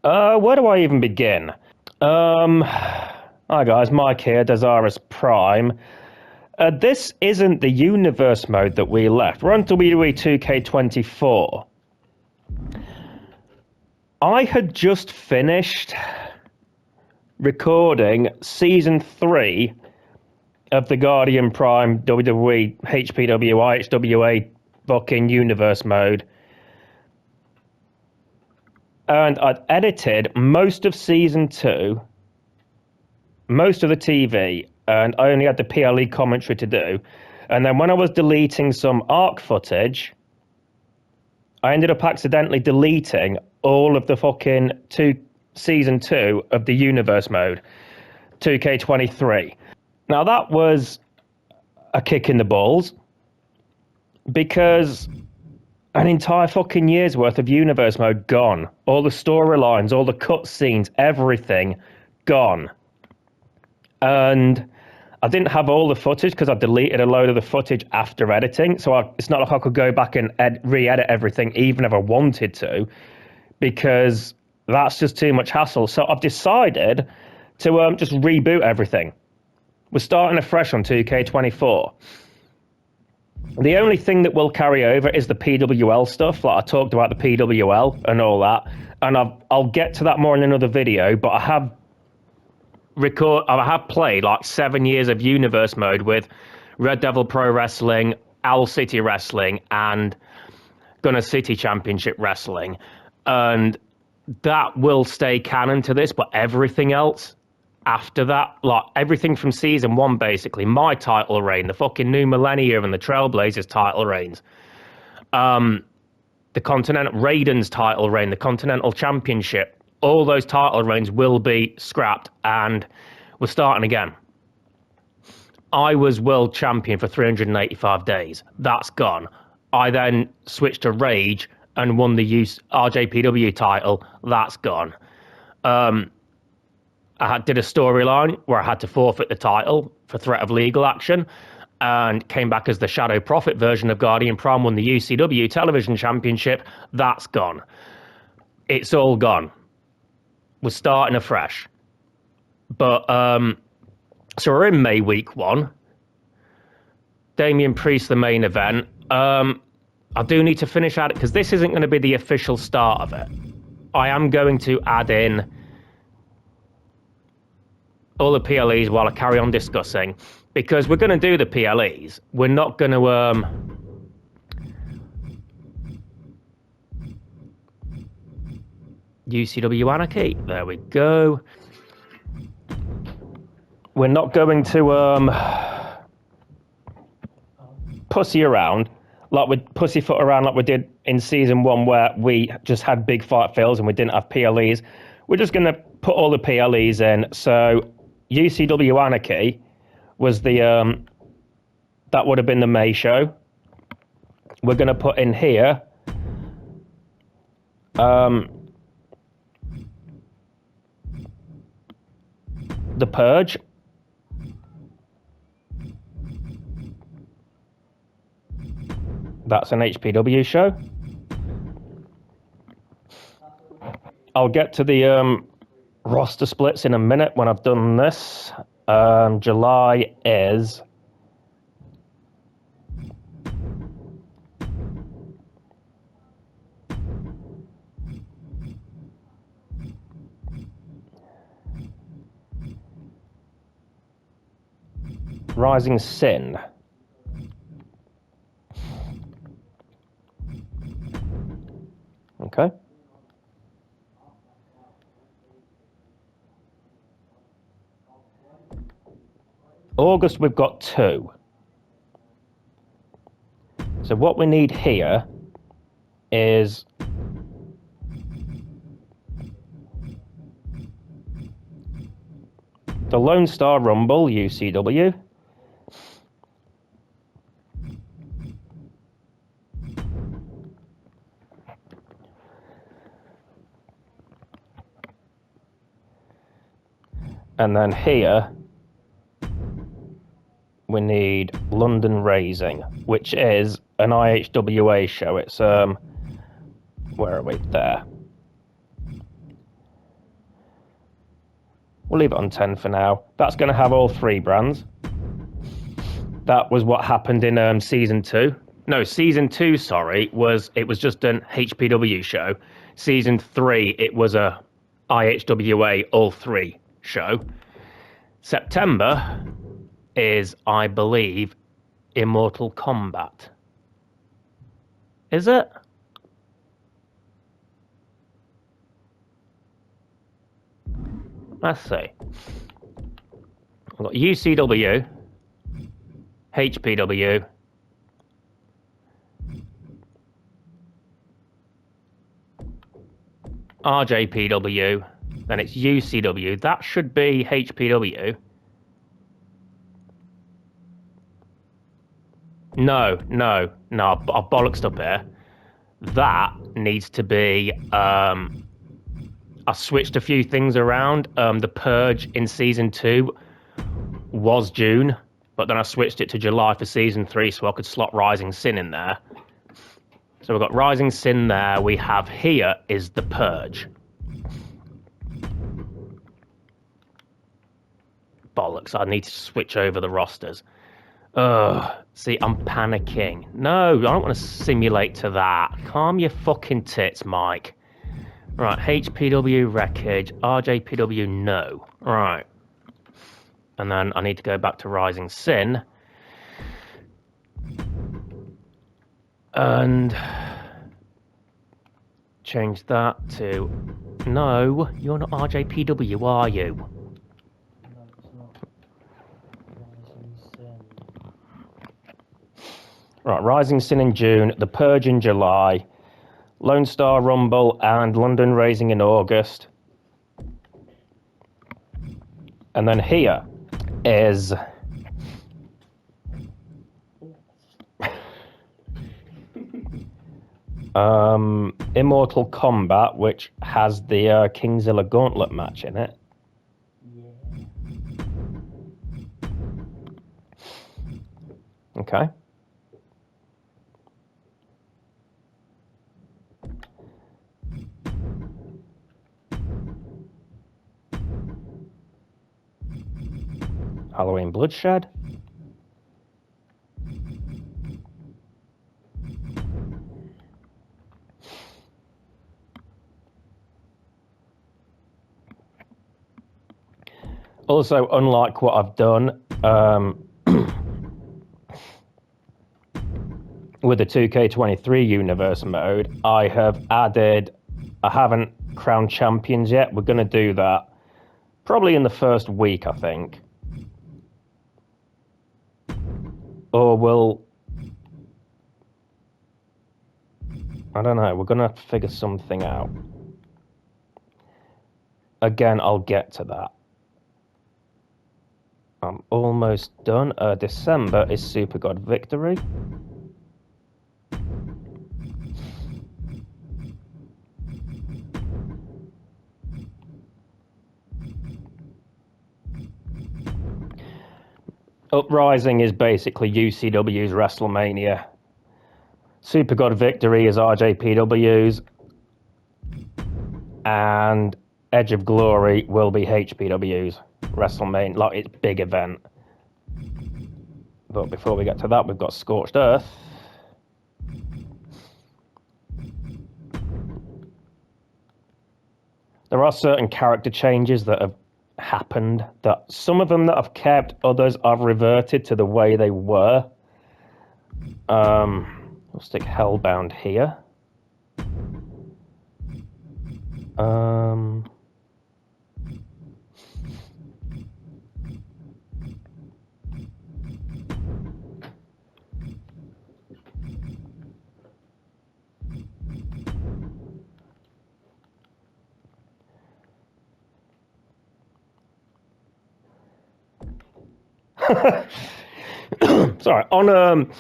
Where do I even begin? Hi guys, Mike here, Desirous Prime. This isn't the universe mode that we left. We're on WWE 2K24. I had just finished recording Season 3 of the Guardian Prime WWE HPW IHWA fucking universe mode. And I'd edited most of Season 2, most of the TV, and I only had the PLE commentary to do. And then when I was deleting some ARC footage, I ended up accidentally deleting all of the fucking Season 2 of the universe mode, 2K23. Now that was a kick in the balls, because an entire fucking year's worth of universe mode gone. All the storylines, all the cutscenes, everything gone. And I didn't have all the footage because I deleted a load of the footage after editing. So it's not like I could go back and re-edit everything even if I wanted to, because that's just too much hassle. So I've decided to just reboot everything. We're starting afresh on 2K24. The only thing that will carry over is the PWL stuff. Like I talked about the PWL and all that, and I'll get to that more in another video. But I have played like 7 years of universe mode with Red Devil Pro Wrestling, Owl City Wrestling, and Gunner City Championship Wrestling, and that will stay canon to this. But everything else after that, like everything from Season 1, basically, my title reign, the fucking New Millennium and the Trailblazers title reigns, the Continental Raiden's title reign, the Continental Championship, all those title reigns will be scrapped, and we're starting again. I was world champion for 385 days. That's gone. I then switched to Rage and won the RJPW title. That's gone. I did a storyline where I had to forfeit the title for threat of legal action, and came back as the Shadow Prophet version of Guardian Prime, won the UCW Television Championship. That's gone. It's all gone. We're starting afresh. But, so we're in May week 1. Damian Priest, the main event. I do need to finish at it, because this isn't going to be the official start of it. I am going to add in all the PLEs while I carry on discussing, because we're going to do the PLEs. We're not going to UCW Anarchy. There we go. We're not going to pussyfoot around like we did in Season 1, where we just had big fight fills and we didn't have PLEs. We're just going to put all the PLEs in. So UCW Anarchy was the that would have been the May show. We're going to put in here the Purge. That's an HPW show. I'll get to the roster splits in a minute when I've done this. July is Rising Sin. Okay. August, we've got 2. So what we need here is the Lone Star Rumble, UCW. And then here we need London Raising, which is an IHWA show. It's where are we? There. We'll leave it on 10 for now. That's going to have all 3 brands. That was what happened in season 2. No, season 2, sorry, it was just an HPW show. Season 3, it was a IHWA all 3 show. September is, I believe, Immortal Kombat. Is it? Let's see. We've got UCW, HPW, RJPW, then it's UCW. That should be HPW. No, I've bollocksed up here. That needs to be, I switched a few things around. The Purge in season 2 was June, but then I switched it to July for season 3 so I could slot Rising Sin in there. So we've got Rising Sin there. We have here is the Purge. Bollocks, I need to switch over the rosters. See, I'm panicking. No, I don't want to simulate to that. Calm your fucking tits, Mike. Right, HPW Wreckage, RJPW no. Right. And then I need to go back to Rising Sin. And change that to... No, you're not RJPW, are you? No, it's not. Rising Sin. Right, Rising Sin in June, The Purge in July, Lone Star Rumble and London Rising in August. And then here is Immortal Kombat, which has the Kingzilla Gauntlet match in it. Yeah. Okay. Halloween Bloodshed. Also, unlike what I've done with the 2K23 universe mode, I haven't crowned champions yet. We're going to do that probably in the first week, I think. Or I don't know, we're going to have to figure something out. Again, I'll get to that. I'm almost done. December is Super God Victory. Uprising is basically UCW's WrestleMania. Super God Victory is RJPW's. And Edge of Glory will be HPW's WrestleMania, like its big event. But before we get to that, we've got Scorched Earth. There are certain character changes that have happened, that some of them that I've kept, others I've reverted to the way they were. We'll stick Hellbound here. Sorry, on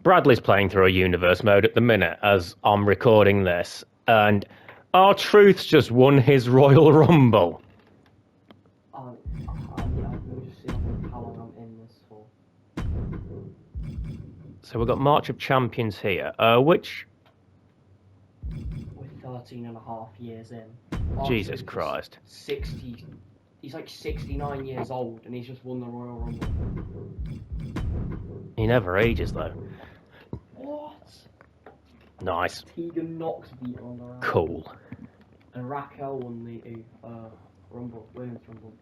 Bradley's playing through a universe mode at the minute as I'm recording this, and R-Truth's just won his Royal Rumble. Yeah, we'll just see how long I'm in this for. So we've got March of Champions here. We're 13 14 and a half years in. Jesus Christ. 60. He's like 69 years old, and he's just won the Royal Rumble. He never ages, though. What? Nice. Tegan Knox beat on the round. Cool. And Raquel won the Rumble, Women's Rumble.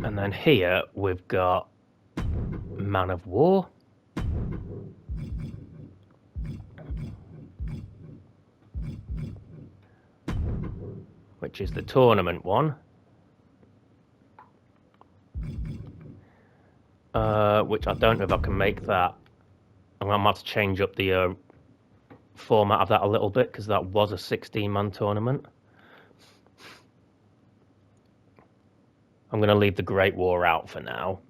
And then here we've got Man of War. Which is the tournament one. Which I don't know if I can make that. I'm going to have to change up the format of that a little bit, because that was a 16-man tournament. I'm going to leave the Great War out for now,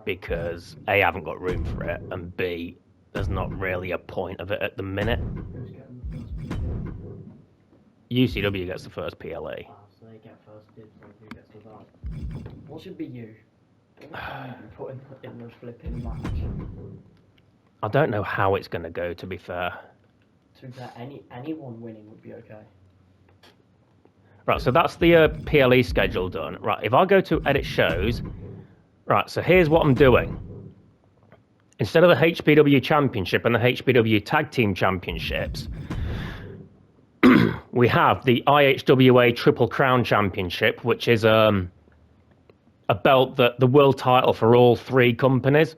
because A, I haven't got room for it, and B, there's not really a point of it at the minute. UCW gets the first PLE. Ah, so they get first dibs on who gets the belt. What should be you? Put in the flipping match. I don't know how it's going to go, to be fair. To be fair, anyone winning would be okay. Right, so that's the PLE schedule done. Right, if I go to edit shows, right, so here's what I'm doing. Instead of the HPW Championship and the HPW Tag Team Championships, we have the IHWA Triple Crown Championship, which is a belt that the world title for all three companies,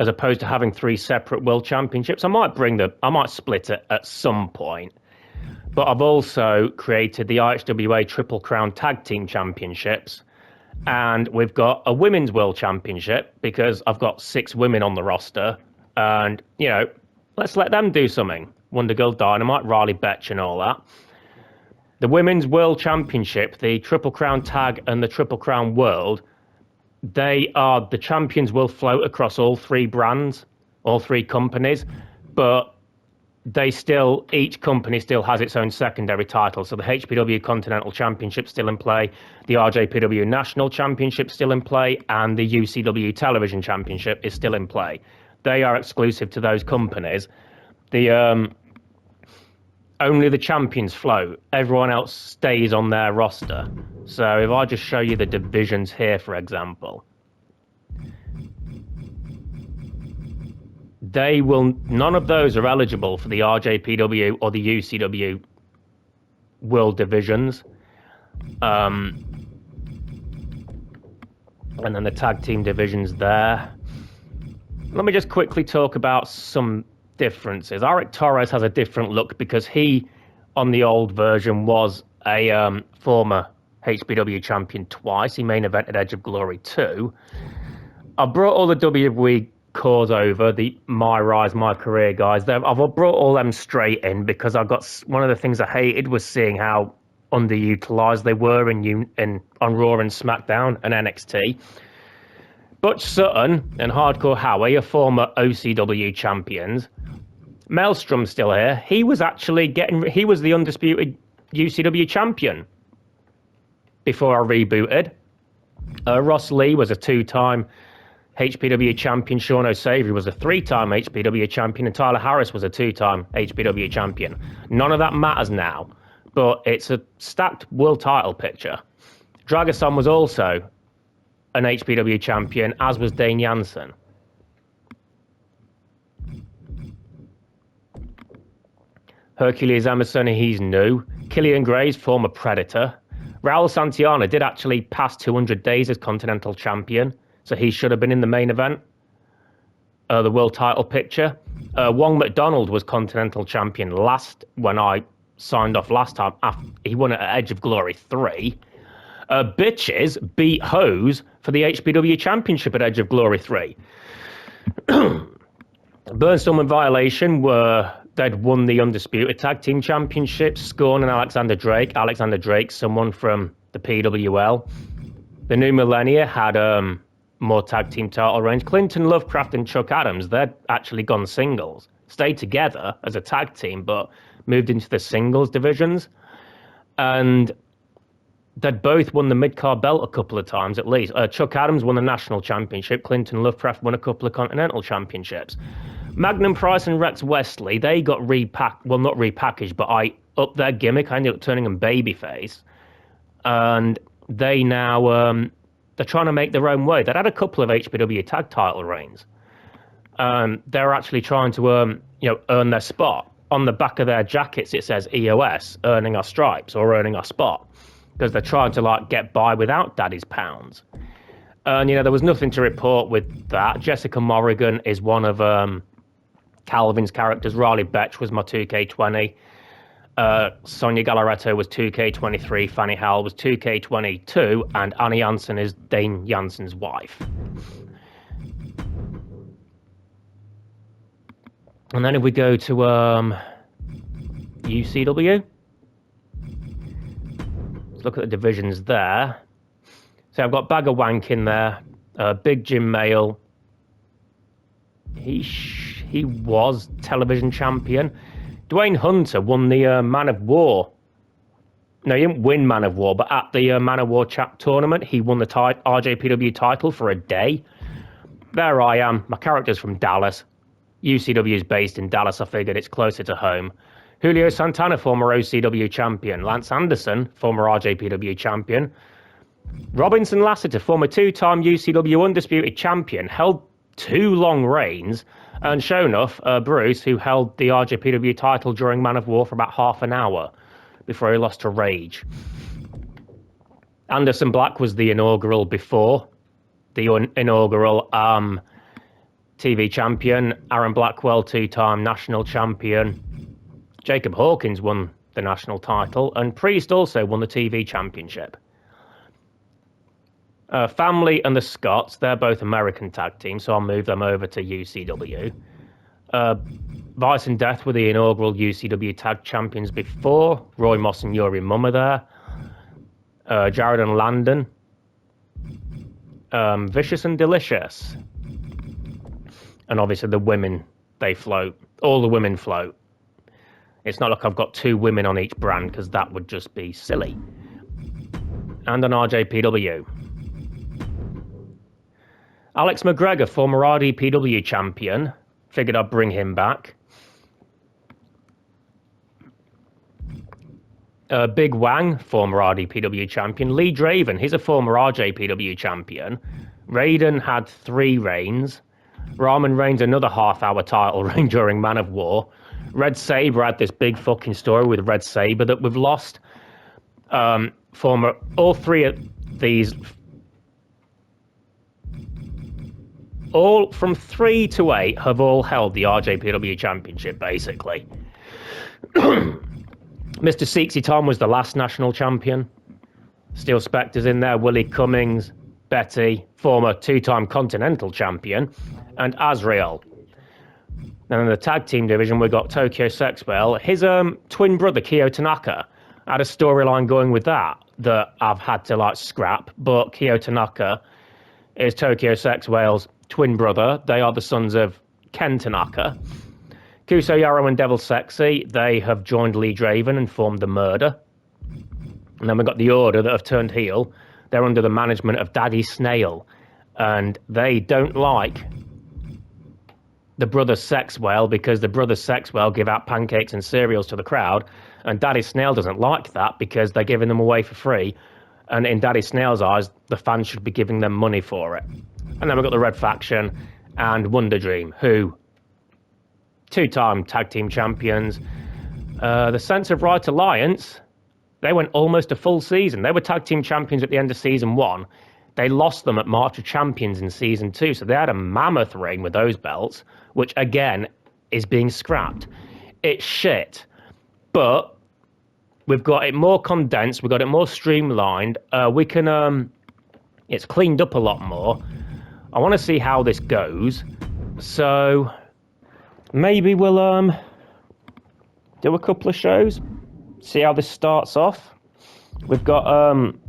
as opposed to having three separate world championships. I might split it at some point, but I've also created the IHWA Triple Crown Tag Team Championships, and we've got a Women's World Championship because I've got 6 women on the roster, and let's let them do something. Wonder Girl Dynamite, Riley Betch, and all that. The Women's World Championship, the Triple Crown Tag and the Triple Crown World, the champions will float across all 3 brands, all 3 companies, but each company still has its own secondary title. So the HPW Continental Championship still in play, the RJPW National Championship still in play, and the UCW Television Championship is still in play. They are exclusive to those companies. Only the champions float. Everyone else stays on their roster. So if I just show you the divisions here, for example, none of those are eligible for the RJPW or the UCW World Divisions. And then the tag team divisions there. Let me just quickly talk about some differences. Arik Torres has a different look because he, on the old version, was a former HPW champion twice. He main evented Edge of Glory 2. I brought all the WWE cores over, the My Rise, My Career guys. I've brought all them straight in because one of the things I hated was seeing how underutilized they were on Raw and SmackDown and NXT. Butch Sutton and Hardcore Howie are former OCW champions. Maelstrom's still here. He was the undisputed UCW champion before I rebooted. Ross Lee was a 2-time HPW champion. Sean O'Savey was a 3-time HPW champion, and Tyler Harris was a 2-time HPW champion. None of that matters now, but it's a stacked world title picture. Dragason was also an HPW champion, as was Dane Jansen. Hercules Emerson, he's new. Killian Gray's former Predator. Raul Santillana did actually pass 200 days as Continental Champion, so he should have been in the main event. The world title picture. Wong McDonald was Continental Champion when I signed off last time. He won at Edge of Glory 3. Bitches beat Hose for the HPW Championship at Edge of Glory 3. Burnstorm and Violation they'd won the Undisputed Tag Team Championship. Scorn and Alexander Drake. Alexander Drake, someone from the PWL. The New Millennia had more tag team title reigns. Clinton Lovecraft and Chuck Adams, they'd actually gone singles. Stayed together as a tag team, but moved into the singles divisions. And they'd both won the mid-card belt a couple of times at least. Chuck Adams won the national championship. Clinton Lovecraft won a couple of continental championships. Magnum Price and Rex Wesley, they got not repackaged, but I upped their gimmick. I ended up turning them babyface. And they now, they're trying to make their own way. They'd had a couple of HPW tag title reigns. They're actually trying to, earn their spot. On the back of their jackets, it says EOS, earning our stripes or earning our spot. Because they're trying to, get by without Daddy's pounds. And, there was nothing to report with that. Jessica Morrigan is one of Calvin's characters. Riley Betch was my 2K20. Sonia Gallaretto was 2K23. Fanny Howell was 2K22. And Annie Janssen is Dane Janssen's wife. And then if we go to UCW, let's look at the divisions there. So I've got Bag of Wank in there, Big Jim Mail. He was television champion. Dwayne Hunter won the Man of War. No, he didn't win Man of War, but at the Man of War tournament, he won the RJPW title for a day. There I am. My character's from Dallas. UCW is based in Dallas. I figured it's closer to home. Julio Santana, former OCW champion. Lance Anderson, former RJPW champion. Robinson Lassiter, former two-time UCW undisputed champion, held 2 long reigns. And sure enough, Bruce, who held the RJPW title during Man of War for about half an hour before he lost to Rage. Anderson Black was the inaugural before. The inaugural TV champion. Aaron Blackwell, 2-time national champion. Jacob Hawkins won the national title. And Priest also won the TV championship. Family and the Scots, they're both American tag teams, so I'll move them over to UCW. Vice and Death were the inaugural UCW tag champions before. Roy Moss and Yuri Mumma there. Jared and Landon. Vicious and Delicious. And obviously the women, they float. All the women float. It's not like I've got 2 women on each brand, because that would just be silly. And an RJPW. Alex McGregor, former RDPW champion. Figured I'd bring him back. Big Wang, former RDPW champion. Lee Draven, he's a former RJPW champion. Raiden had 3 reigns. Ramen Reigns, another half-hour title reign during Man of War. Red Saber had this big fucking story with Red Saber that we've lost. All 3 of these... All from 3 to 8 have all held the RJPW championship, basically. Mr. Seexy Tom was the last national champion. Steel Spectre's in there. Willie Cummings, Betty, former 2-time continental champion, and Azrael. And in the tag team division, we've got Tokyo Sexwell. His twin brother, Kyo Tanaka, had a storyline going with that I've had to scrap. But Kyo Tanaka is Tokyo Sexwell's twin brother. They are the sons of Ken Tanaka. Kuso Yarrow and Devil Sexy, they have joined Lee Draven and formed the Murder. And then we've got the Order that have turned heel. They're under the management of Daddy Snail. And they don't like the Brothers Sexwell, because the Brothers Sexwell give out pancakes and cereals to the crowd. And Daddy Snail doesn't like that, because they're giving them away for free. And in Daddy Snail's eyes, the fans should be giving them money for it. And then we've got the Red Faction and Wonder Dream, who 2-time tag team champions. The Sense of Right Alliance, they went almost a full season. They were tag team champions at the end of season 1. They lost them at March of Champions in season 2, so they had a mammoth reign with those belts, which again is being scrapped. It's shit, but we've got it more condensed. We've got it more streamlined. We can, it's cleaned up a lot more. I want to see how this goes. So maybe we'll do a couple of shows, see how this starts off. We've got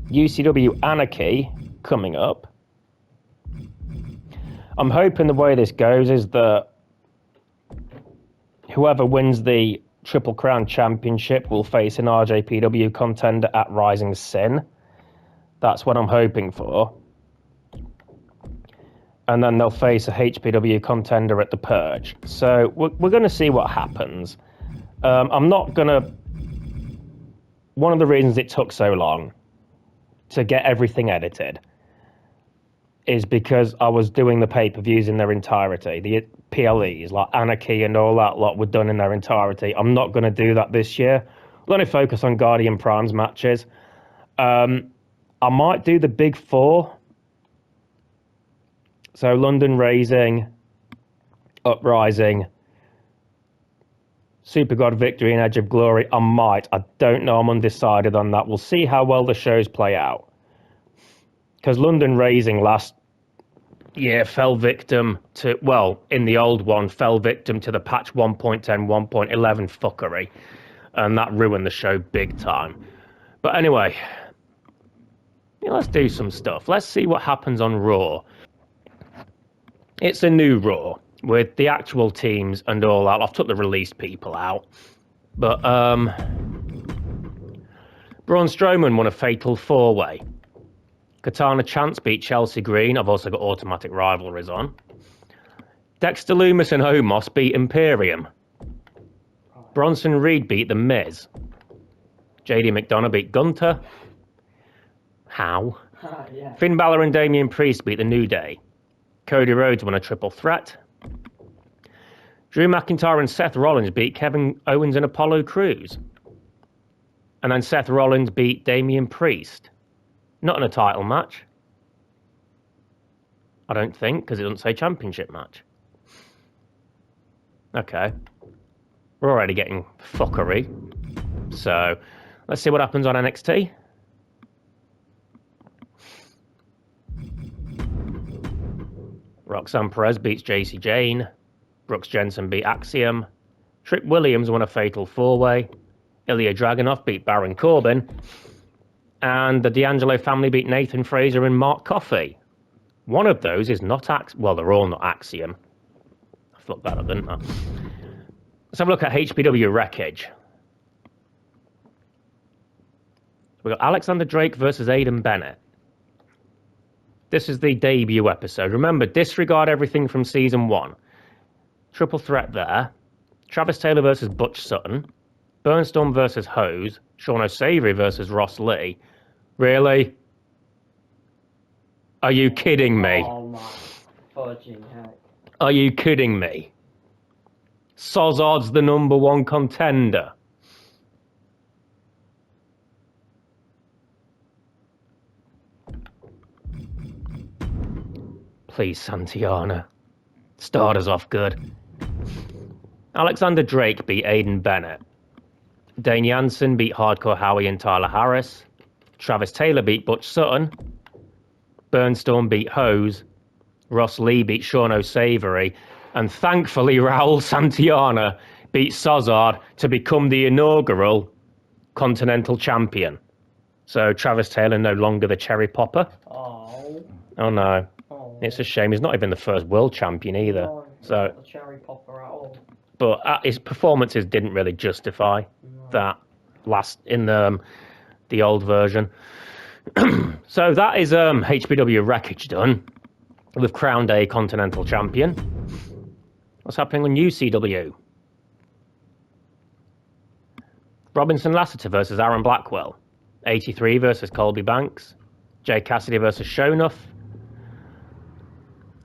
UCW Anarchy coming up. I'm hoping the way this goes is that whoever wins the Triple Crown Championship will face an RJPW contender at Rising Sin. That's what I'm hoping for. and then they'll face a HPW contender at the Purge. So we're going to see what happens. I'm not going to... One of the reasons it took so long to get everything edited is because I was doing the pay-per-views in their entirety. The PLEs, like Anarchy and all that lot, were done in their entirety. I'm not going to do that this year. I'm going to focus on Guardian Prime's matches. I might do the big four. So London Rising, Uprising, Super God Victory, and Edge of Glory. I might. I don't know. I'm undecided on that. We'll see how well the shows play out. Because London Rising last year fell victim to, well, in the old one, fell victim to the patch 1.10, 1.11 fuckery. And that ruined the show big time. But anyway, yeah, let's do some stuff. Let's see what happens on Raw. It's a new Raw with the actual teams and all that. I've took the released people out. But Braun Strowman won a fatal 4-way. Katana Chance beat Chelsea Green. I've also got automatic rivalries on. Dexter Lumis and Omos beat Imperium. Bronson Reed beat The Miz. JD McDonough beat Gunter. How? Yeah. Finn Balor and Damian Priest beat The New Day. Cody Rhodes won a triple threat. Drew McIntyre and Seth Rollins beat Kevin Owens and Apollo Crews. And then Seth Rollins beat Damian Priest. Not in a title match. I don't think, because it doesn't say championship match. Okay. We're already getting fuckery. So, let's see what happens on NXT. Roxanne Perez beats JC Jane. Brooks Jensen beat Axiom. Trick Williams won a fatal 4-way. Ilya Dragunov beat Baron Corbin. And the D'Angelo family beat Nathan Fraser and Mark Coffey. One of those is not Axiom. Well, they're all not Axiom. I fucked that up, didn't I? Let's have a look at HPW Wreckage. We've got Alexander Drake versus Aiden Bennett. This is the debut episode. Remember, disregard everything from season 1. Triple threat there. Travis Taylor versus Butch Sutton. Burnstorm versus Hose. Sean O'Savory versus Ross Lee. Really? Are you kidding me? Oh my fudging heck. Are you kidding me? Sozard's the #1 contender. Please, Santiana. Start us off good. Alexander Drake beat Aiden Bennett. Dane Jansen beat Hardcore Howie and Tyler Harris. Travis Taylor beat Butch Sutton. Burnstorm beat Hose. Ross Lee beat Sean O'Savory. And thankfully, Raul Santillana beat Sozard to become the inaugural Continental Champion. So Travis Taylor no longer the cherry popper. Oh. Oh no. Oh. It's a shame. He's not even the first world champion either. No, So, not the cherry popper at all. but his performances didn't really justify that last in the old version. So that is HPW Wreckage done. We've crowned a Continental Champion. What's happening on UCW? Robinson Lassiter versus Aaron Blackwell. 83 versus Colby Banks. Jay Cassidy versus Shonuff.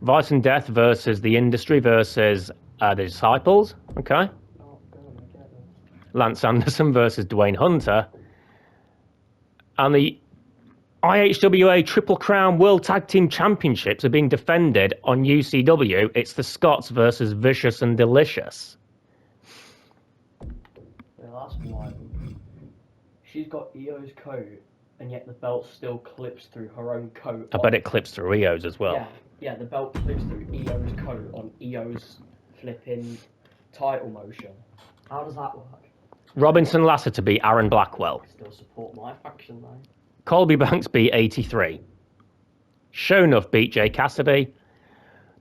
Vice and Death versus The Industry versus The Disciples. Okay. Oh, God, I get it. Lance Anderson versus Dwayne Hunter. And the IHWA Triple Crown World Tag Team Championships are being defended on UCW. It's the Scots versus Vicious and Delicious. Yeah, that's wild. She's got Io's coat, and yet the belt still clips through her own coat. I bet it clips through Rio's as well. Yeah, the belt clips through Io's coat on Io's flipping title motion. How does that work? Robinson Lassiter beat Aaron Blackwell. Still support my faction though. Colby Banks beat 83. Shonuff beat Jay Cassidy.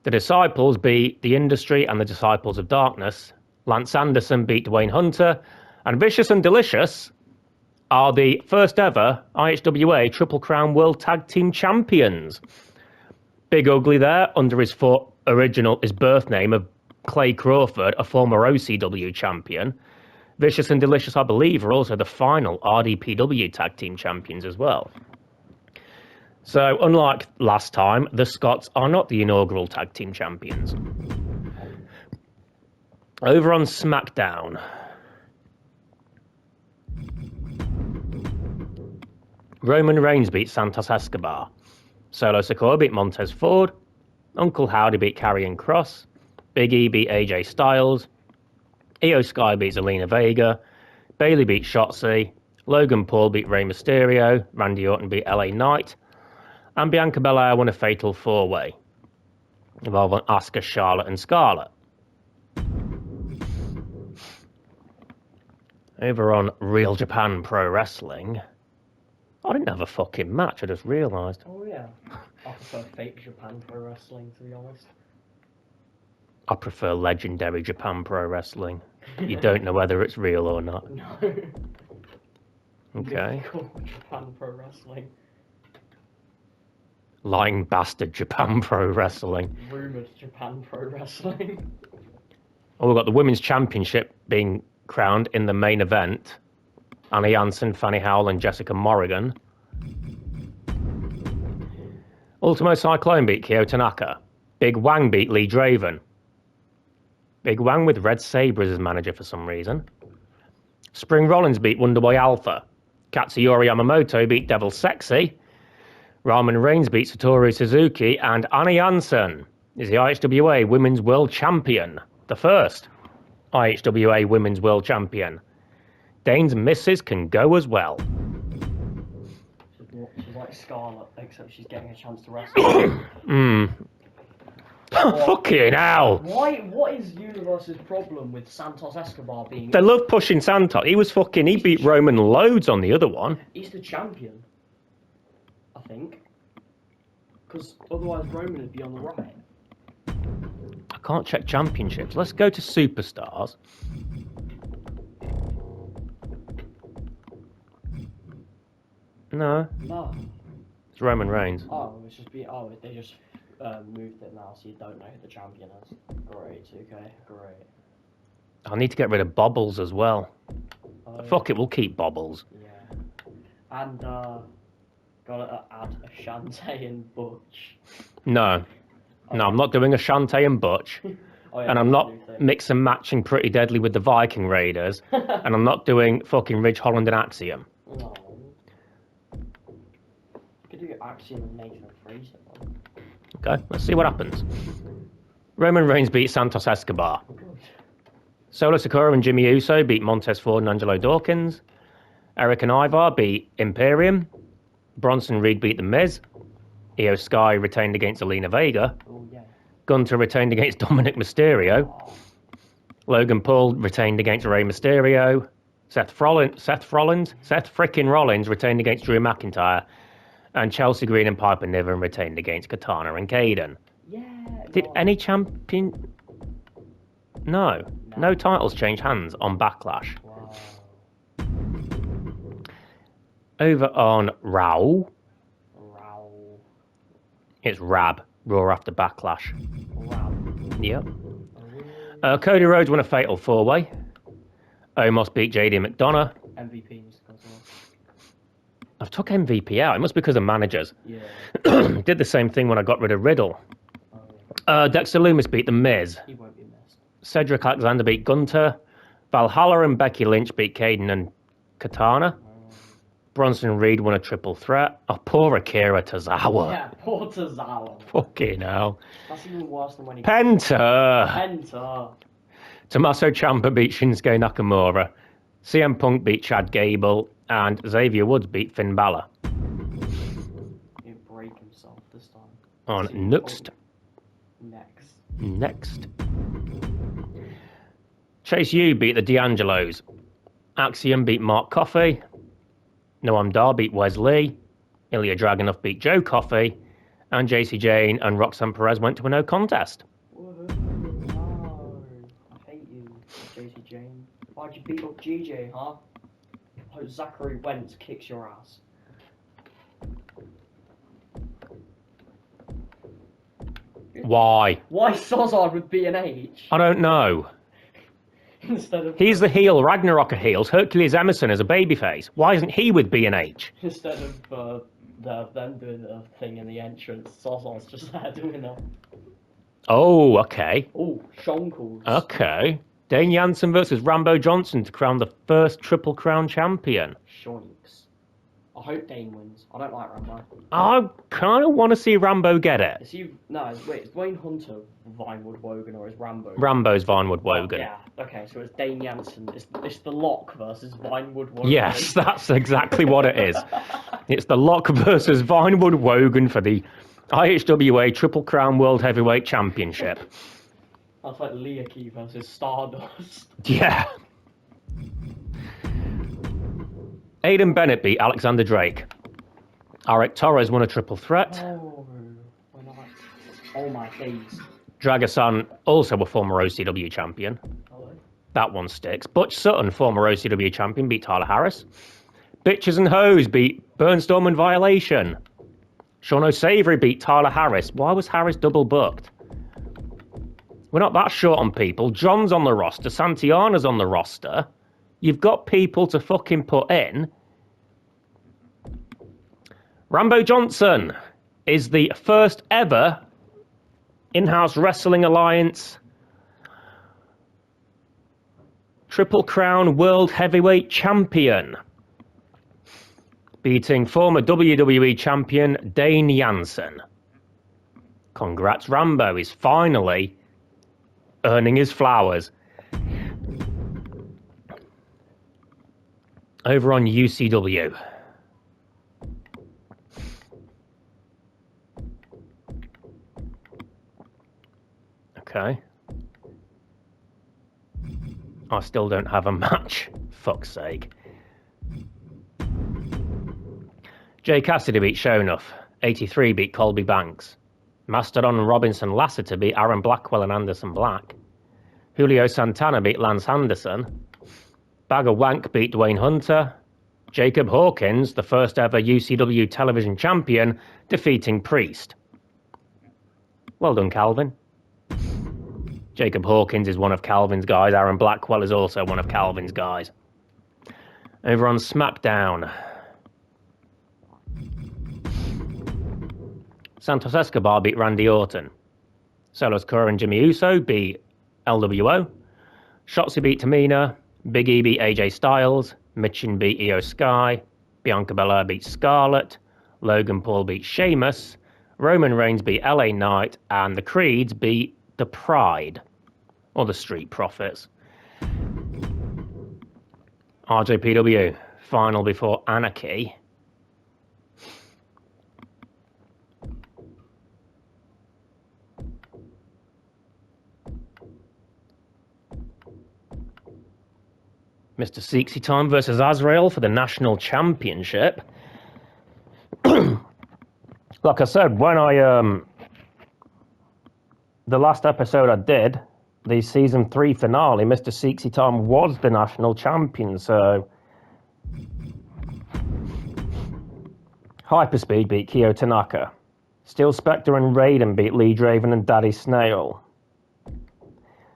The Disciples beat The Industry and the Disciples of Darkness. Lance Anderson beat Dwayne Hunter. And Vicious and Delicious are the first ever IHWA Triple Crown World Tag Team Champions. Big Ugly there, under his his birth name of Clay Crawford, a former OCW champion. Vicious and Delicious, I believe, are also the final RDPW tag team champions as well. So, unlike last time, the Scots are not the inaugural tag team champions. Over on SmackDown, Roman Reigns beat Santos Escobar. Solo Sikoa beat Montez Ford. Uncle Howdy beat Karrion Kross. Big E beat AJ Styles. Io Sky beat Zelina Vega. Bayley beat Shotzi. Logan Paul beat Rey Mysterio. Randy Orton beat LA Knight. And Bianca Belair won a fatal 4-way involving Asuka, Charlotte, and Scarlett. Over on Real Japan Pro Wrestling, I didn't have a fucking match, I just realised. Oh yeah. I prefer fake Japan Pro Wrestling, to be honest. I prefer legendary Japan Pro Wrestling. You don't know whether it's real or not. No. Okay. Mythical Japan Pro Wrestling. Lying bastard Japan Pro Wrestling. Rumoured Japan Pro Wrestling. Oh, we've got the Women's Championship being crowned in the main event. Anna Janssen, Fanny Howell, and Jessica Morrigan. Ultimo Cyclone beat Kyo Tanaka. Big Wang beat Lee Draven. Big Wang with Red Sabre as his manager for some reason. Spring Rollins beat Wonderboy Alpha. Katsuyori Yamamoto beat Devil Sexy. Roman Reigns beat Satoru Suzuki. And Anna Janssen is the IHWA Women's World Champion. The first IHWA Women's World Champion. Dane's missus can go as well. She's like Scarlett, except she's getting a chance to wrestle. Fucking hell. What is Universe's problem with Santos Escobar being... They love pushing Santos. He beat Roman loads on the other one. He's the champion, I think. Because otherwise Roman would be on the right. I can't check championships. Let's go to Superstars. No. No. It's Roman Reigns. Oh, it's just they just moved it now, so you don't know who the champion is. Great, okay, great. I need to get rid of Bobbles as well. Fuck it, we'll keep Bobbles. Yeah. And gotta add Ashante and Butch. No. No, I'm not doing Ashante and Butch. And I'm not mix and matching Pretty Deadly with the Viking Raiders. And I'm not doing fucking Ridge Holland and Axiom. No. You could do Axiom and Nathan Fraser. Okay, let's see what happens. Roman Reigns beat Santos Escobar. Solo Sikoa and Jimmy Uso beat Montez Ford and Angelo Dawkins. Eric and Ivar beat Imperium. Bronson Reed beat The Miz. Io Sky retained against Zelina Vega. Oh, yeah. Gunter retained against Dominic Mysterio. Oh. Logan Paul retained against Rey Mysterio. Seth frickin' Rollins retained against Drew McIntyre. And Chelsea Green and Piper Niven retained against Katana and Kaden. Yeah. Did any champion... No. No titles change hands on Backlash. Wow. Over on Raw. It's Rab. Raw after Backlash. Yep. Cody Rhodes won a fatal 4-way. Omos beat JD McDonough. MVP. I've took MVP out. It must be because of managers. Yeah. Did the same thing when I got rid of Riddle. Oh, yeah. Dexter Lumis beat The Miz. He won't be missed. Cedric Alexander beat Gunter. Valhalla and Becky Lynch beat Kaden and Katana. Bronson Reed won a triple threat. Oh, poor Akira Tozawa. Yeah, poor Tozawa. Fucking hell. That's even worse than when he... Penta! Tommaso Ciampa beat Shinsuke Nakamura. CM Punk beat Chad Gable. And Xavier Woods beat Finn Balor. He'll break himself this time. On Next. Next. Chase U beat the D'Angelos. Axiom beat Mark Coffey. Noam Dar beat Wes Lee. Ilya Dragunov beat Joe Coffey. And JC Jane and Roxanne Perez went to a no contest. Woohoo. No. I hate you, JC Jane. Why'd you beat up GJ, huh? Hope Zachary Wentz kicks your ass. Why? Why Sozard with B&H I don't know. instead of He's the heel. Ragnarok are heels. Hercules Emerson is a babyface. Why isn't he with B&H? instead of them doing the thing in the entrance? Sozard's just there doing that. Oh, okay. Oh, Shonkles. Okay. Dane Jansen versus Rambo Johnson to crown the first Triple Crown champion. Shonks. I hope Dane wins. I don't like Rambo. I kind of want to see Rambo get it. Is Dwayne Hunter Vinewood Wogan or is Rambo? Rambo's Vinewood Wogan. Yeah, okay, so it's Dane Jansen. It's the Lock versus Vinewood Wogan. Yes, that's exactly what it is. It's the Lock versus Vinewood Wogan for the IHWA Triple Crown World Heavyweight Championship. That's like Leaky versus Stardust. Yeah. Aiden Bennett beat Alexander Drake. Arik Torres won a triple threat. Oh, we're not. Oh my days. Dragasan, also a former OCW champion. Hello. That one sticks. Butch Sutton, former OCW champion, beat Tyler Harris. Bitches and Hoes beat Burnstorm and Violation. Sean O'Savory beat Tyler Harris. Why was Harris double booked? We're not that short on people. John's on the roster. Santiana's on the roster. You've got people to fucking put in. Rambo Johnson is the first ever In-House Wrestling Alliance Triple Crown World Heavyweight Champion, beating former WWE champion Dane Jansen. Congrats, Rambo. He's finally earning his flowers. Over on UCW. Okay. I still don't have a match. Fuck's sake. Jay Cassidy beat Shonuff. 83 beat Colby Banks. Mastodon and Robinson Lassiter beat Aaron Blackwell and Anderson Black. Julio Santana beat Lance Henderson. Bagger Wank beat Dwayne Hunter. Jacob Hawkins, the first ever UCW television champion, defeating Priest. Well done, Calvin. Jacob Hawkins is one of Calvin's guys. Aaron Blackwell is also one of Calvin's guys. Over on SmackDown. Santos Escobar beat Randy Orton. Solo Sikoa and Jimmy Uso beat LWO. Shotzi beat Tamina. Big E beat AJ Styles. Michin beat Io Sky. Bianca Belair beat Scarlett. Logan Paul beat Sheamus. Roman Reigns beat LA Knight. And the Creeds beat the Pride. Or the Street Profits. RJPW. Final before Anarchy. Mr. Seexy Time versus Azrael for the National Championship. Like I said, when the last episode I did, the season 3 finale, Mr. Seexy Time was the national champion, so Hyperspeed beat Kyo Tanaka. Steel Spectre and Raiden beat Lee Draven and Daddy Snail.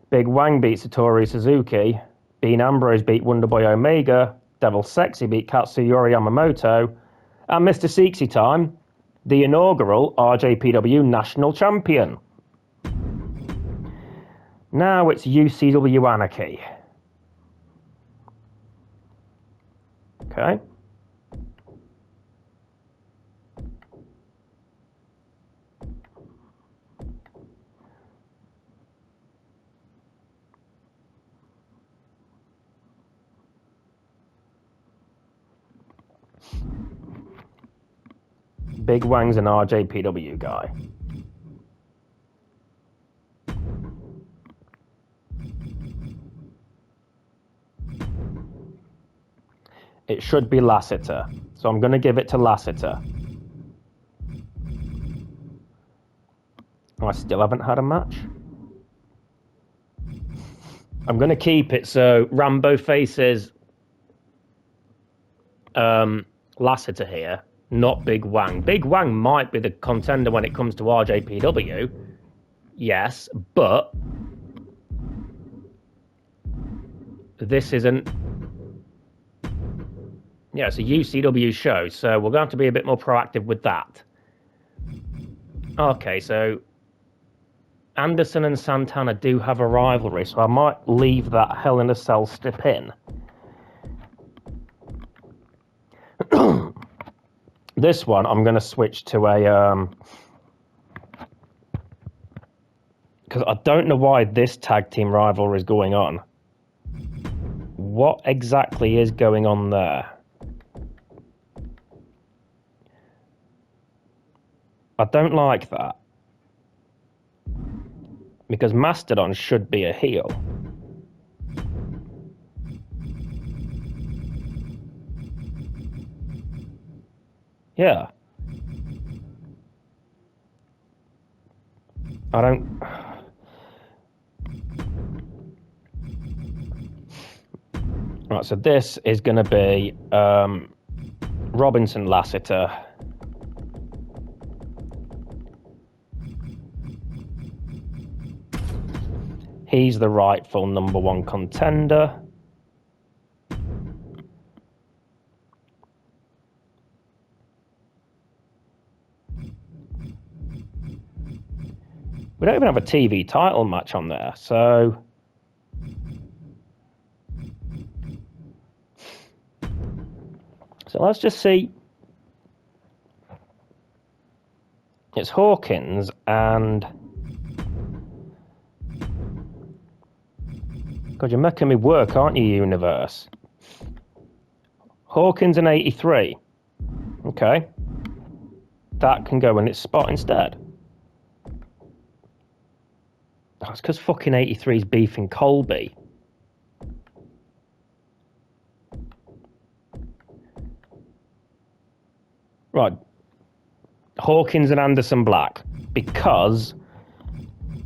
Big Wang beat Satoru Suzuki. Dean Ambrose beat Wonderboy Omega. Devil Sexy beat Katsuyori Yamamoto. And Mr. Seexy Time, the inaugural RJPW National Champion. Now it's UCW Anarchy. Okay. Big Wang's an RJPW guy. It should be Lassiter, so I'm going to give it to Lassiter. I still haven't had a match. I'm going to keep it so Rambo faces Lassiter here, not Big Wang. Big Wang might be the contender when it comes to RJPW. yes, but this isn't. Yeah, it's a UCW show, so we're going to have to be a bit more proactive with that. Okay, so Anderson and Santana do have a rivalry, so I might leave that Hell in a Cell stip in. This one, I'm going to switch to a... because I don't know why this tag team rivalry is going on. What exactly is going on there? I don't like that. Because Mastodon should be a heel. Yeah. I don't... Right, so this is going to be Robinson Lassiter. He's the rightful number one contender. We don't even have a TV title match on there, so... So let's just see. It's Hawkins and... God, you're making me work, aren't you, Universe? Hawkins and 83. Okay. That can go in its spot instead. That's because fucking 83's beefing Colby. Right. Hawkins and Anderson Black. Because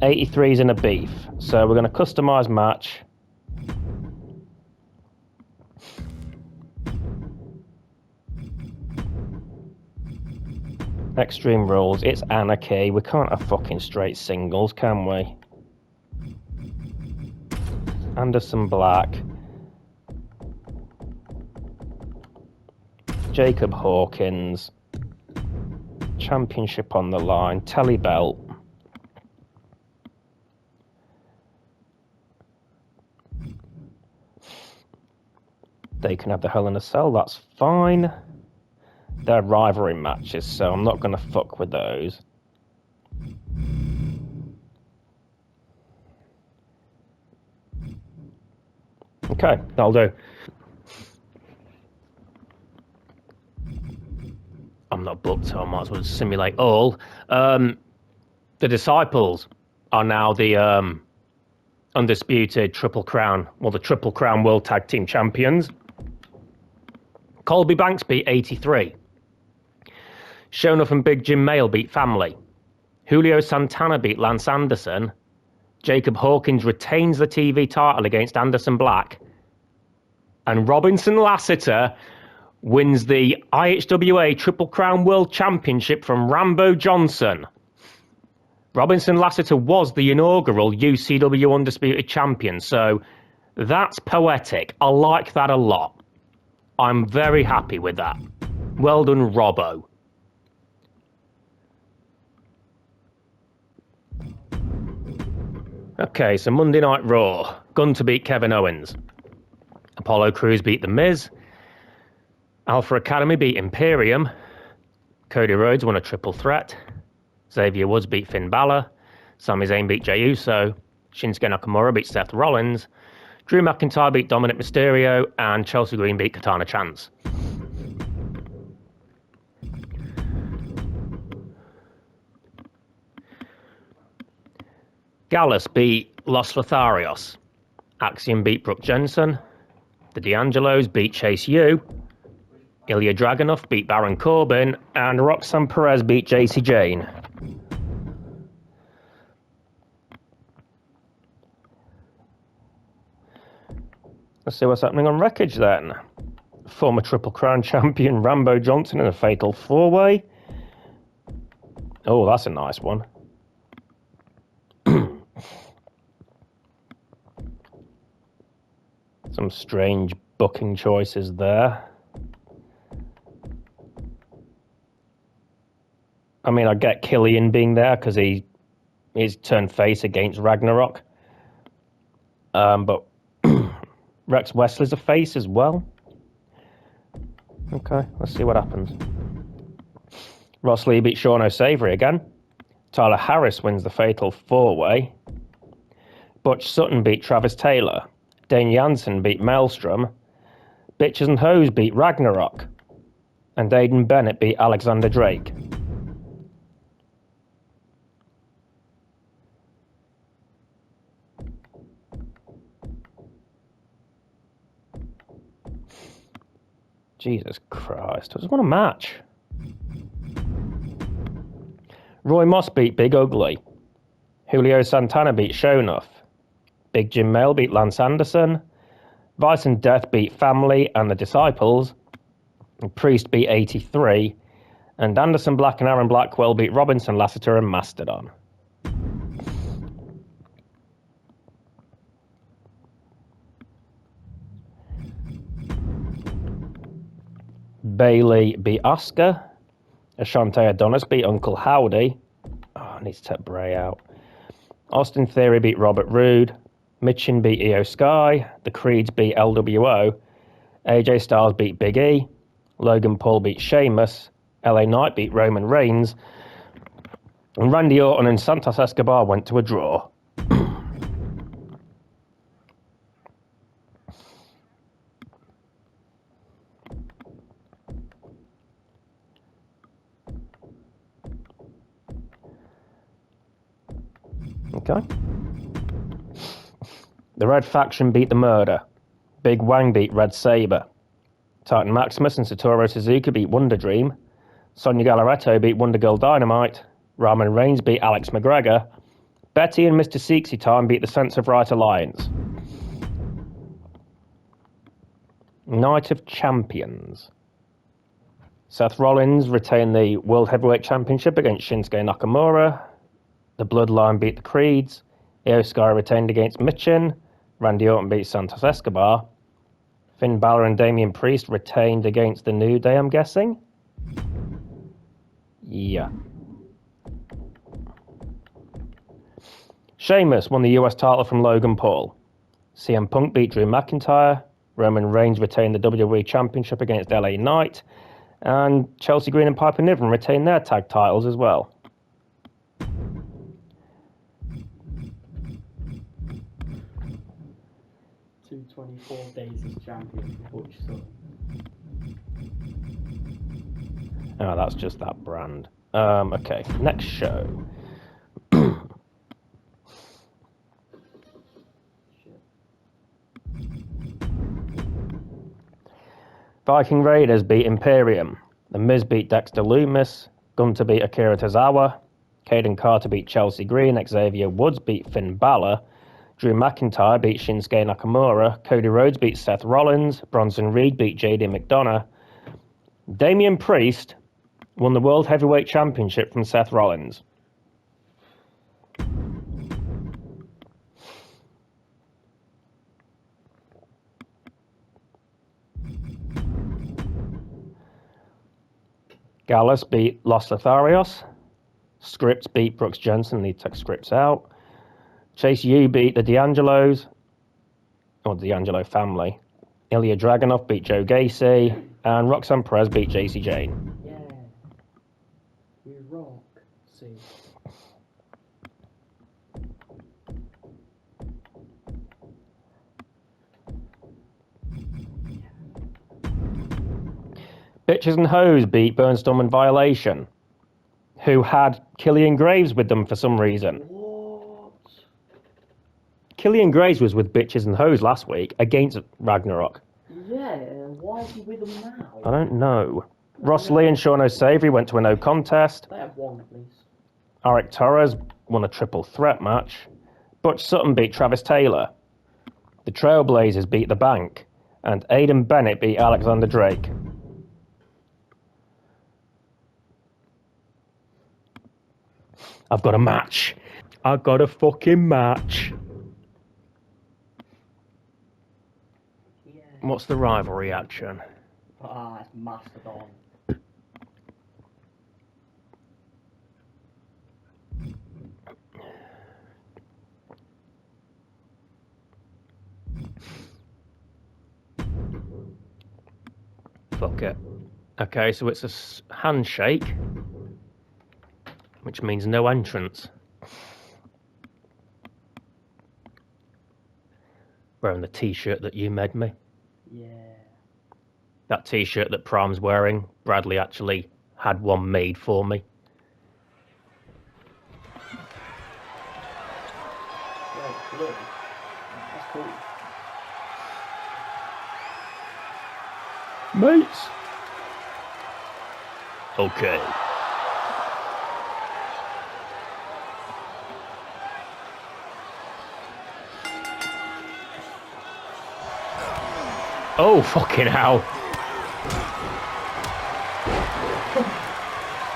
83's in a beef. So we're going to customize match. Extreme Rules. It's anarchy. We can't have fucking straight singles, can we? Anderson Black. Jacob Hawkins. Championship on the line. Telly belt. They can have the Hell in a Cell. That's fine. They're rivalry matches, so I'm not going to fuck with those. Okay, that'll do. I'm not booked, so I might as well simulate all. The Disciples are now the undisputed Triple Crown, well, the Triple Crown World Tag Team Champions. Colby Banks beat 83. Shonuff and Big Jim Mail beat Family. Julio Santana beat Lance Anderson. Jacob Hawkins retains the TV title against Anderson Black. And Robinson Lassiter wins the IHWA Triple Crown World Championship from Rambo Johnson. Robinson Lassiter was the inaugural UCW Undisputed Champion, so that's poetic. I like that a lot. I'm very happy with that. Well done, Robbo. Okay, so Monday Night Raw. Gunter beat Kevin Owens. Apollo Crews beat The Miz. Alpha Academy beat Imperium. Cody Rhodes won a triple threat. Xavier Woods beat Finn Balor. Sami Zayn beat Jey Uso. Shinsuke Nakamura beat Seth Rollins. Drew McIntyre beat Dominic Mysterio. And Chelsea Green beat Katana Chance. Gallus beat Los Lotharios. Axiom beat Brooke Jensen. The D'Angelos beat Chase U. Ilya Dragunov beat Baron Corbin. And Roxanne Perez beat JC Jane. Let's see what's happening on Wreckage then. Former Triple Crown champion Rambo Johnson in a fatal four-way. Oh, that's a nice one. Some strange booking choices there. I mean, I get Killian being there because he's turned face against Ragnarok. But Rex Wesley's a face as well. Okay, let's see what happens. Ross Lee beat Sean O'Savory again. Tyler Harris wins the Fatal 4-Way. Butch Sutton beat Travis Taylor. Dane Jansen beat Maelstrom. Bitches and Hoes beat Ragnarok. And Aiden Bennett beat Alexander Drake. Jesus Christ, I just want a match. Roy Moss beat Big Ugly. Julio Santana beat Shonuff. Big Jim Mail beat Lance Anderson. Vice and Death beat Family and the Disciples. And Priest beat 83. And Anderson Black and Aaron Blackwell beat Robinson, Lassiter and Mastodon. Bailey beat Asuka. Ashante Adonis beat Uncle Howdy. Oh, I need to take Bray out. Austin Theory beat Robert Roode. Mitchin beat Io Sky. The Creeds beat LWO. AJ Styles beat Big E. Logan Paul beat Sheamus. LA Knight beat Roman Reigns. And Randy Orton and Santos Escobar went to a draw. Okay. The Red Faction beat the Murder. Big Wang beat Red Saber. Titan Maximus and Satoru Suzuki beat Wonder Dream. Sonya Galaretto beat Wonder Girl Dynamite. Roman Reigns beat Alex McGregor. Betty and Mr. Seexy Time beat the Sense of Right Alliance. Night of Champions. Seth Rollins retained the World Heavyweight Championship against Shinsuke Nakamura. The Bloodline beat the Creeds. Io Sky retained against Mitchin. Randy Orton beat Santos Escobar. Finn Balor and Damian Priest retained against the New Day, I'm guessing? Yeah. Sheamus won the US title from Logan Paul. CM Punk beat Drew McIntyre. Roman Reigns retained the WWE Championship against LA Knight. And Chelsea Green and Piper Niven retained their tag titles as well. 24 days as champion for Butch Sutton. Oh, that's just that brand. Okay, next show. Viking Raiders beat Imperium. The Miz beat Dexter Lumis. Gunter beat Akira Tozawa. Caden Carter beat Chelsea Green. Xavier Woods beat Finn Balor. Drew McIntyre beat Shinsuke Nakamura. Cody Rhodes beat Seth Rollins. Bronson Reed beat JD McDonough. Damian Priest won the World Heavyweight Championship from Seth Rollins. Gallus beat Los Lotharios. Scripps beat Brooks Jensen. Need to take Scripps out. Chase U beat the D'Angelos, or the D'Angelo family. Ilya Dragunov beat Joe Gacy. And Roxanne Perez beat JC Jane. Yeah. We rock. See. Bitches and Hoes beat Burnstorm and Violation, who had Killian Graves with them for some reason. What? Killian Graves was with Bitches and Hoes last week against Ragnarok. Yeah, why is he with them now? I don't know. Ross Lee and Sean O'Savory went to a no contest. They have one, please. Eric Torres won a triple threat match. Butch Sutton beat Travis Taylor. The Trailblazers beat The Bank. And Aiden Bennett beat Alexander Drake. I've got a match. I've got a fucking match. What's the rivalry action? It's Mastodon. Fuck it. Okay, so it's a handshake, which means no entrance. Wearing the t-shirt that you made me. Yeah. That t-shirt that Prime's wearing, Bradley actually had one made for me. Oh, blue. That's cool. Mates. Okay. Oh, fucking hell.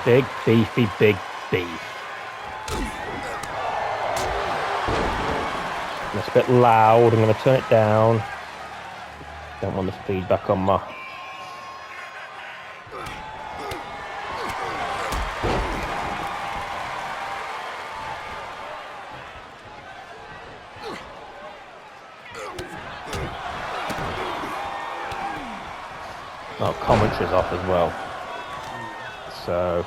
Big, beefy, big beef. That's a bit loud. I'm going to turn it down. Don't want the feedback on my... Oh, commentary's off as well. So...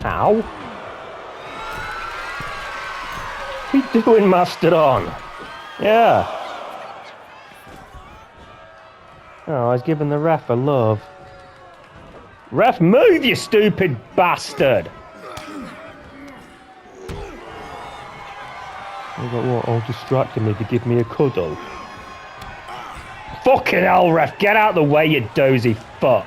Ow. What are you doing, Mastodon? Yeah. Oh, I was giving the ref a love. Ref, move, you stupid bastard! You got what, all distracting me to give me a cuddle? Fucking hell, ref, get out of the way, you dozy fuck!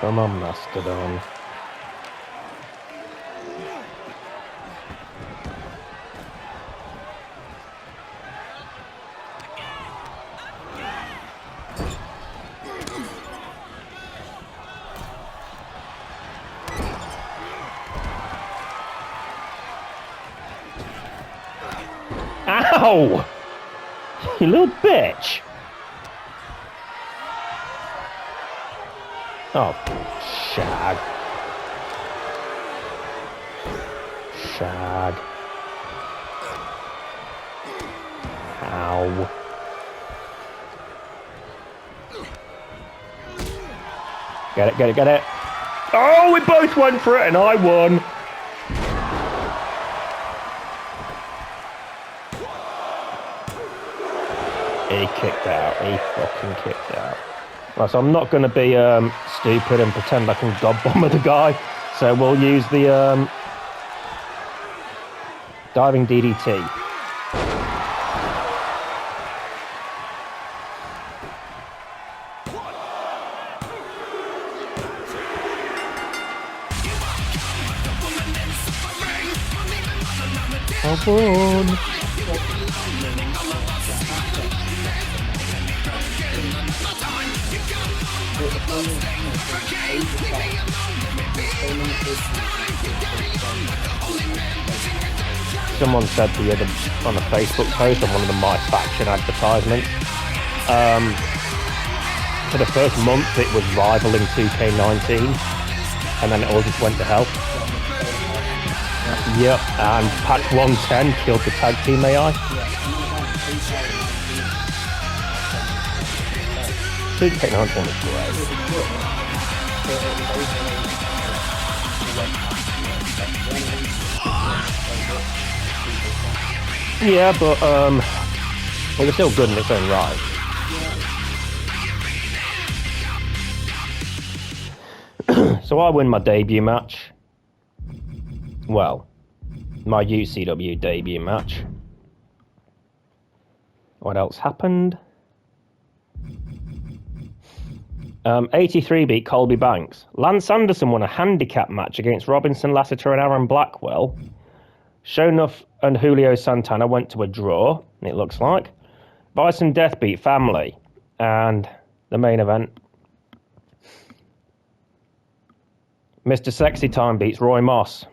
Come on, Mastodon. Ow! You little bitch! Oh, shag. Shag. Ow. Get it, get it, get it. Oh, we both went for it and I won. He kicked out. He fucking kicked out. Right, so I'm not going to be stupid and pretend I can god bomber the guy. So we'll use the diving DDT. Oh, boy. Someone said the other on a Facebook post on one of the My Faction advertisements. For the first month, it was rivaling 2K19, and then it all just went to hell. Yep, and patch 110 killed the tag team AI. 2K19 was great. Yeah, but it was still good in its own right. So I win my debut match. Well, my UCW debut match. What else happened? 83 beat Colby Banks. Lance Anderson won a handicap match against Robinson, Lassiter and Aaron Blackwell. Shonuff and Julio Santana went to a draw, it looks like. Bison Death beat Family. And the main event. Mr. Sexy Time beats Roy Moss.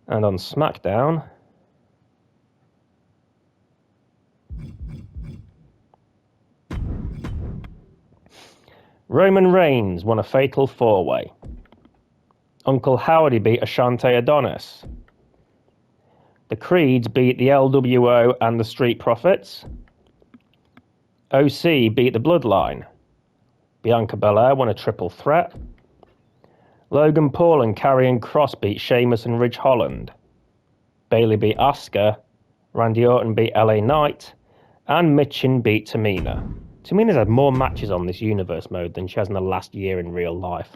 And on SmackDown, Roman Reigns won a fatal four-way. Uncle Howdy beat Ashante Adonis. The Creeds beat the LWO and the Street Profits. OC beat the Bloodline. Bianca Belair won a triple threat. Logan Paul and Karrion Kross beat Sheamus and Ridge Holland. Bayley beat Asuka. Randy Orton beat LA Knight. And Michin beat Tamina. Tamina's had more matches on this universe mode than she has in the last year in real life.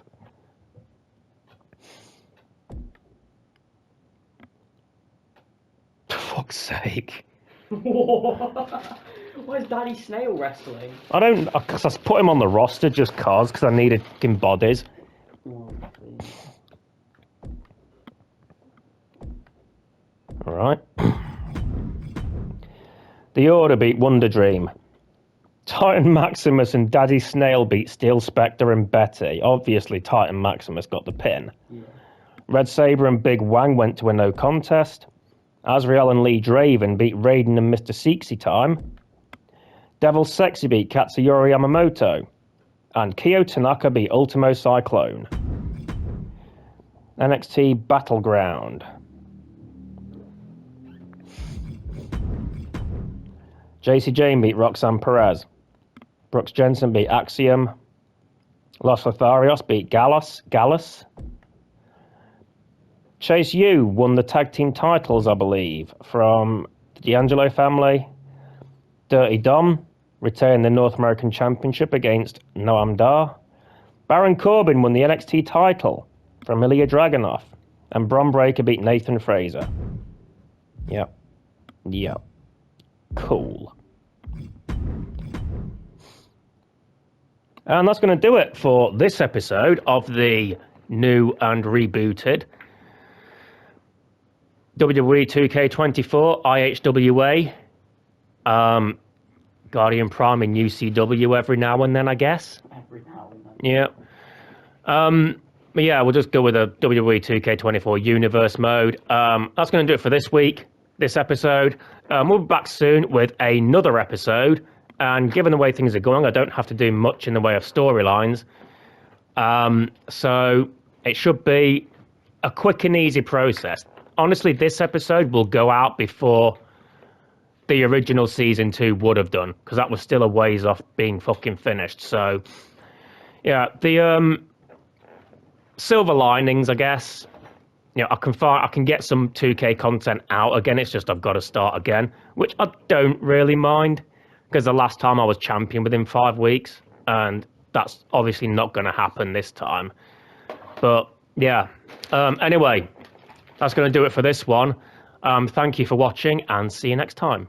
For fuck's sake. Why is Daddy Snail wrestling? I don't... Because I put him on the roster just because I needed fucking bodies. Oh, please. Alright. The Order beat Wonder Dream. Titan Maximus and Daddy Snail beat Steel Spectre and Betty. Obviously, Titan Maximus got the pin. Yeah. Red Sabre and Big Wang went to a no contest. Azrael and Lee Draven beat Raiden and Mr. Sexy Time. Devil Sexy beat Katsuyori Yamamoto. And Kyo Tanaka beat Ultimo Cyclone. NXT Battleground. JC Jane beat Roxanne Perez. Brooks Jensen beat Axiom. Los Lotharios beat Gallus. Chase U won the tag team titles, I believe, from the D'Angelo family. Dirty Dom retained the North American Championship against Noam Dar. Baron Corbin won the NXT title from Ilya Dragunov. And Bron Breakker beat Nathan Fraser. Yep. Cool. And that's going to do it for this episode of the new and rebooted WWE 2K24 IHWA. Guardian Prime in UCW every now and then, I guess. Every now and then. Yeah. But yeah, we'll just go with a WWE 2K24 Universe mode. That's going to do it for this week, this episode. We'll be back soon with another episode. And given the way things are going, I don't have to do much in the way of storylines. So it should be a quick and easy process. Honestly, this episode will go out before the original season 2 would have done, because that was still a ways off being fucking finished. So, yeah, the silver linings, I guess. You know, I can get some 2K content out again. It's just I've got to start again, which I don't really mind, because the last time I was champion within 5 weeks, and that's obviously not going to happen this time. But yeah, anyway, that's going to do it for this one. Thank you for watching, and see you next time.